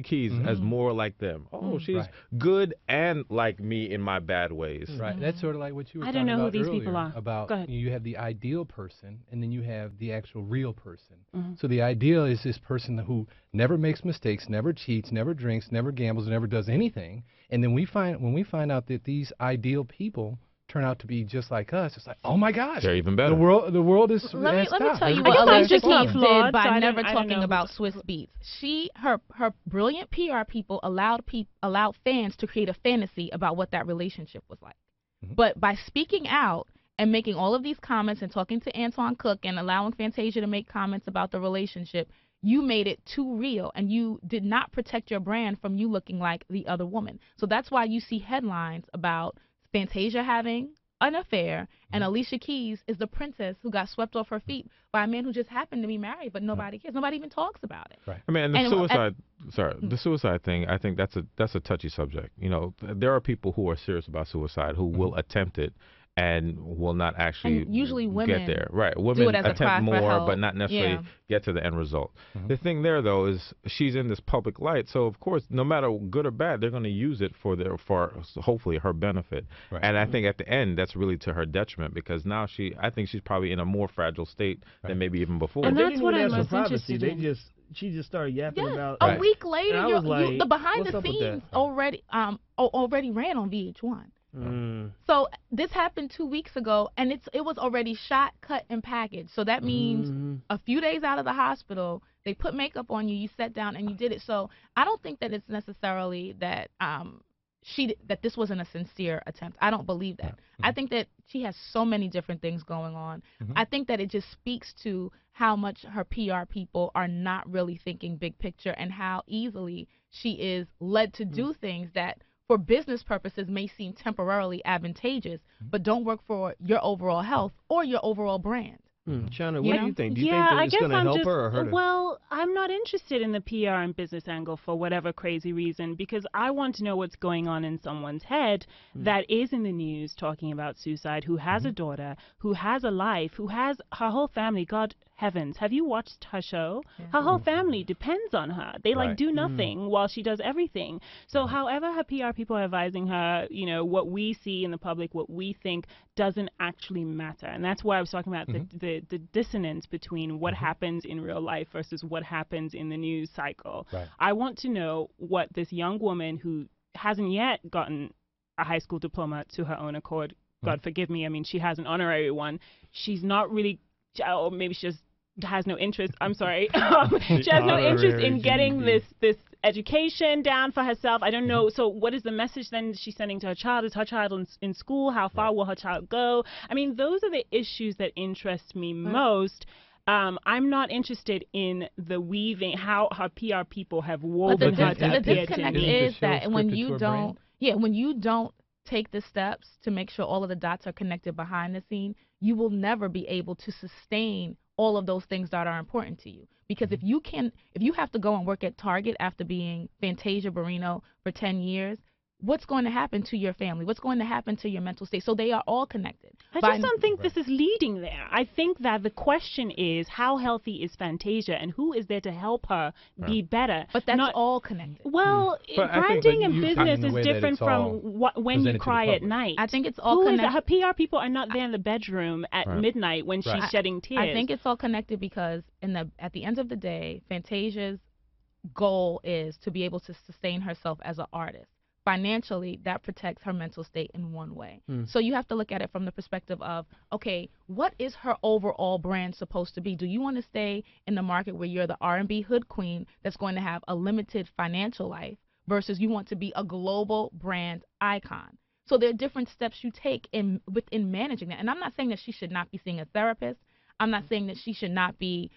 Keys as more like them. Oh, she's good and like me in my bad ways. Right. That's sort of like what you were I talking don't know about who these earlier people are. about you have the ideal person and then you have the actual real person. So the ideal is this person who never makes mistakes, never cheats, never drinks, never gambles, never does anything. And then when we find out that these ideal people turn out to be just like us, it's like, oh my gosh, they're even better. The world is. Let me tell you I what guess I'm Alicia just not Keys flawed, did by so never I don't talking know about Swiss Beats. Her brilliant PR people allowed fans to create a fantasy about what that relationship was like. But by speaking out and making all of these comments and talking to Antoine Cook and allowing Fantasia to make comments about the relationship, you made it too real, and you did not protect your brand from you looking like the other woman. So that's why you see headlines about Fantasia having an affair, and Alicia Keys is the princess who got swept off her feet by a man who just happened to be married, but nobody cares. Nobody even talks about it. Right. I mean, and the suicide thing, I think that's a touchy subject. You know, there are people who are serious about suicide who will attempt it and will not actually usually women get there. Right. do Women it as a cry attempt for more, help. but not necessarily get to the end result. The thing there, though, is she's in this public light, so of course, no matter good or bad, they're going to use it for hopefully her benefit. Right. And I think at the end, that's really to her detriment, because now I think she's probably in a more fragile state than maybe even before. And they that's didn't what even I'm ask for most privacy. interested in. She just started yapping about. A week later, I was like, the behind what's the up with scenes that? already ran on VH1. So this happened 2 weeks ago, and it was already shot, cut, and packaged. So that means a few days out of the hospital, they put makeup on you, you sat down, and you did it. So I don't think that it's necessarily that that this wasn't a sincere attempt. I don't believe that. I think that she has so many different things going on. I think that it just speaks to how much her PR people are not really thinking big picture, and how easily she is led to do things that for business purposes may seem temporarily advantageous, but don't work for your overall health or your overall brand. China, what do you think? Do you think I that it's guess going to I'm help just, her or hurt her? Well, I'm not interested in the PR and business angle for whatever crazy reason, because I want to know what's going on in someone's head that is in the news talking about suicide, who has a daughter, who has a life, who has her whole family. God heavens, have you watched her show? Her whole family depends on her. They do nothing while she does everything. So however her PR people are advising her, you know, what we see in the public, what we think, doesn't actually matter. And that's why I was talking about the dissonance between what happens in real life versus what happens in the news cycle. I want to know what this young woman who hasn't yet gotten a high school diploma to her own accord, God forgive me, I mean, she has an honorary one. She's not really, or maybe she just has no interest, I'm sorry. She has no interest in getting this education down for herself. I don't know. So what is the message then she's sending to her child? Is her child in school? How far will her child go? I mean, those are the issues that interest me most. I'm not interested in the weaving, how her PR people have woven her to the appear disconnect to me. is that when you don't take the steps to make sure all of the dots are connected behind the scene, you will never be able to sustain all of those things that are important to you. Because if you have to go and work at Target after being Fantasia Barrino for 10 years, what's going to happen to your family? What's going to happen to your mental state? So they are all connected. I just don't think this is leading there. I think that the question is, how healthy is Fantasia, and who is there to help her be better? But that's all connected. Well, branding and business is different from when you cry at night. I think it's all connected. Her PR people are not there in the bedroom at midnight when she's shedding tears. I think it's all connected because at the end of the day, Fantasia's goal is to be able to sustain herself as an artist. Financially, that protects her mental state in one way. So you have to look at it from the perspective of, okay, what is her overall brand supposed to be? Do you want to stay in the market where you're the R&B hood queen that's going to have a limited financial life versus you want to be a global brand icon? So there are different steps you take within managing that. And I'm not saying that she should not be seeing a therapist. I'm not saying that she should not be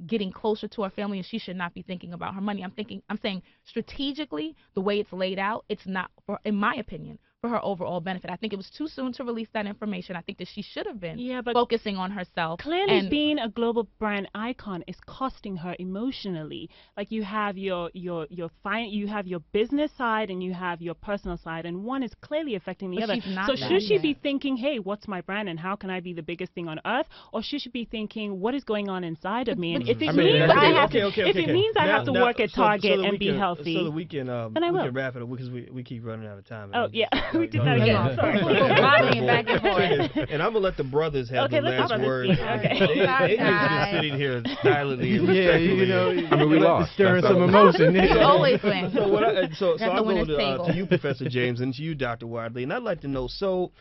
getting closer to her family and she should not be thinking about her money. I'm saying strategically, the way it's laid out, it's not, in my opinion, for her overall benefit. I think it was too soon to release that information. I think that she should have been but focusing on herself. Clearly, being a global brand icon is costing her emotionally. Like, you have you have your business side and you have your personal side, and one is clearly affecting the other. So should she be thinking, hey, what's my brand and how can I be the biggest thing on earth, or should she be thinking, what is going on inside of me? And if it means I have to work at Target and be healthy, so that we can then I will. We can wrap it up because we keep running out of time. Oh yeah, we did that again. Sorry. Back and forth. And I'm gonna let the brothers have the last word. Okay. Adrian's just sitting here silently. Yeah, you know, I mean, we lost. Stirring some emotion. You always win. So I'll go to you, Professor James, and to you, Dr. Wadley, and I'd like to know. So,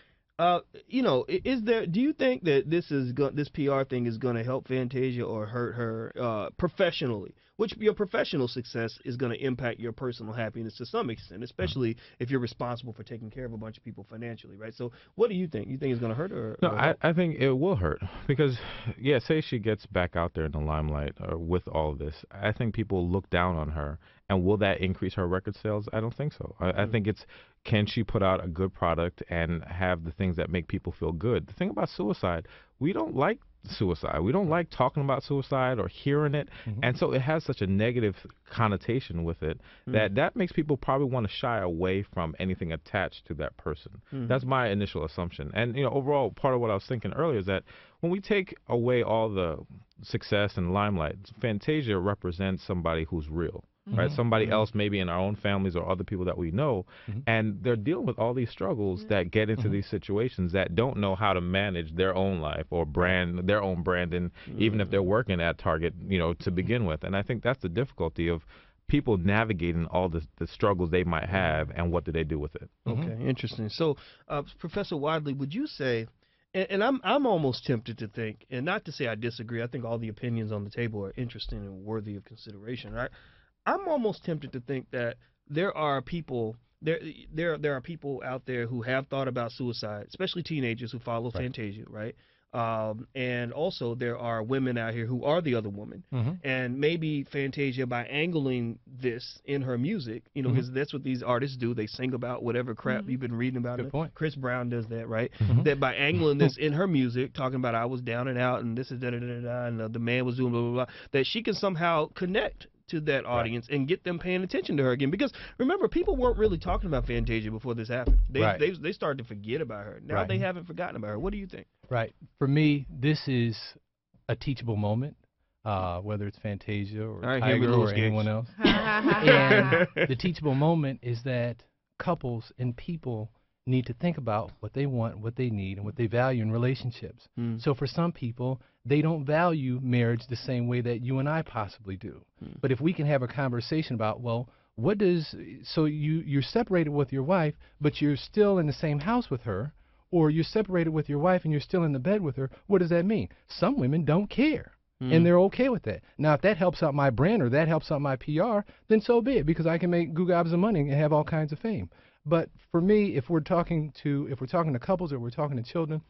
you know, do you think that this PR thing is going to help Fantasia or hurt her professionally? Which your professional success is going to impact your personal happiness to some extent, especially if you're responsible for taking care of a bunch of people financially, right? So what do you think? You think it's going to hurt her? No, I think it will hurt because, yeah, say she gets back out there in the limelight with all of this. I think people look down on her. And will that increase her record sales? I don't think so. I think it's, can she put out a good product and have the things that make people feel good? The thing about suicide, we don't like suicide. We don't like talking about suicide or hearing it. And so it has such a negative connotation with it that makes people probably want to shy away from anything attached to that person. That's my initial assumption. And, you know, overall, part of what I was thinking earlier is that when we take away all the success and limelight, Fantasia represents somebody who's real. Right, somebody else maybe in our own families or other people that we know, and they're dealing with all these struggles that get into these situations that don't know how to manage their own life or brand their own brand, and even if they're working at Target, you know, to begin with. And I think that's the difficulty of people navigating all the struggles they might have, and what do they do with it. Okay, interesting. So, Professor Wadley, would you say? And I'm almost tempted to think, and not to say I disagree. I think all the opinions on the table are interesting and worthy of consideration, right? I'm almost tempted to think that there are people are people out there who have thought about suicide, especially teenagers who follow Fantasia, right? And also there are women out here who are the other woman, and maybe Fantasia, by angling this in her music, you know, because that's what these artists do. They sing about whatever crap you've been reading about. Good point. Chris Brown does that, right? That by angling this in her music, talking about I was down and out, and this is da-da-da-da-da, and the man was doing blah, blah, blah, that she can somehow connect to that audience and get them paying attention to her again. Because remember, people weren't really talking about Fantasia before this happened. They started to forget about her. Now they haven't forgotten about her. What do you think? Right. For me, this is a teachable moment, whether it's Fantasia or Tiger or anyone else. And the teachable moment is that couples and people need to think about what they want, what they need, and what they value in relationships. So for some people, they don't value marriage the same way that you and I possibly do. But if we can have a conversation about, well, so you're separated with your wife, but you're still in the same house with her, or you're separated with your wife and you're still in the bed with her, what does that mean? Some women don't care. And they're okay with that. Now, if that helps out my brand or that helps out my PR, then so be it, because I can make goo-gobs of money and have all kinds of fame. But for me, if we're talking to couples or we're talking to children,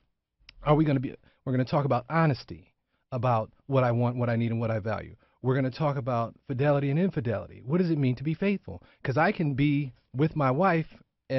we're going to talk about honesty, about what I want, what I need, and what I value. We're going to talk about fidelity and infidelity. What does it mean to be faithful? Because I can be with my wife in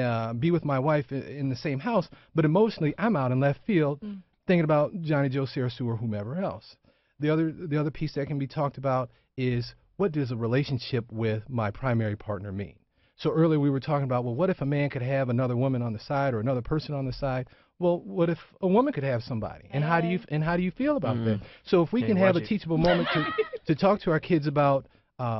the same house, but emotionally I'm out in left field thinking about Johnny, Joe, Sarah, Sue, or whomever else. The other piece that can be talked about is, what does a relationship with my primary partner mean? So earlier we were talking about, well, what if a man could have another woman on the side or another person on the side? Well, what if a woman could have somebody? And how do you feel about that? So if we can have a teachable moment to talk to our kids about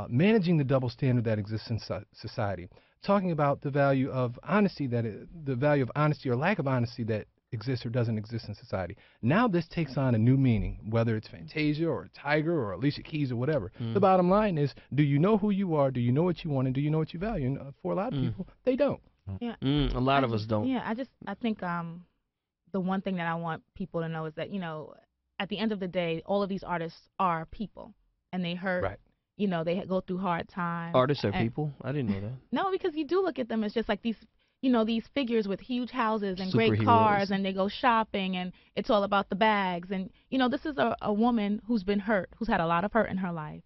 managing the double standard that exists in society, talking about the value of honesty or lack of honesty that exists or doesn't exist in society. Now this takes on a new meaning, whether it's Fantasia or Tiger or Alicia Keys or whatever. The bottom line is, do you know who you are? Do you know what you want? And do you know what you value? And for a lot of people, they don't. Yeah. A lot of us don't. Yeah, I think the one thing that I want people to know is that, you know, at the end of the day, all of these artists are people, and they hurt. Right. You know, they go through hard times. Artists are people? I didn't know that. No, because you do look at them as just like these, you know, these figures with huge houses and great cars, and they go shopping, and it's all about the bags. And, you know, this is a woman who's been hurt, who's had a lot of hurt in her life,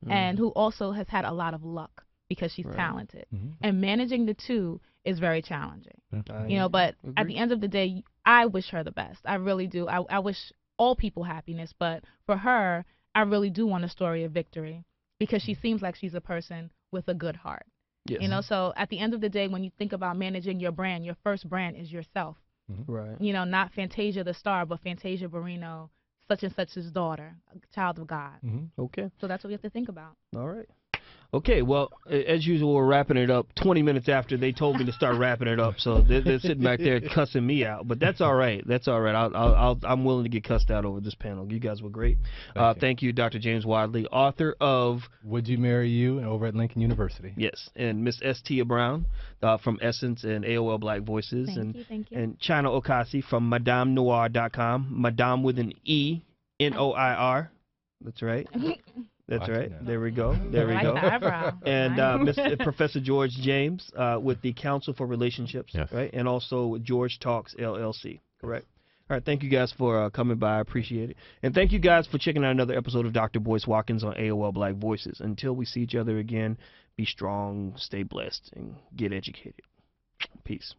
and who also has had a lot of luck. because she's talented. And managing the two is very challenging. You know, but at the end of the day, I wish her the best. I really do. I wish all people happiness, but for her, I really do want a story of victory because she seems like she's a person with a good heart. Yes. You know, so at the end of the day, when you think about managing your brand, your first brand is yourself. Right. You know, not Fantasia the star, but Fantasia Barrino, such and such's daughter, a child of God. Okay. So that's what we have to think about. All right. Okay, well, as usual, we're wrapping it up 20 minutes after they told me to start wrapping it up. So they're sitting back there cussing me out. But that's all right. That's all right. I'm willing to get cussed out over this panel. You guys were great. Thank you, Dr. James Wadley, author of Would You Marry You? And over at Lincoln University. Yes, and Miss S. Tia Brown from Essence and AOL Black Voices. Thank you. And China Okasi from MadameNoir.com. Madame with an E, N-O-I-R. That's right. That's right. There we go. There we go. And Mr. Professor George James with the Council for Relationships, right? And also with George Talks LLC, correct? All right. Thank you guys for coming by. I appreciate it. And thank you guys for checking out another episode of Dr. Boyce Watkins on AOL Black Voices. Until we see each other again, be strong, stay blessed, and get educated. Peace.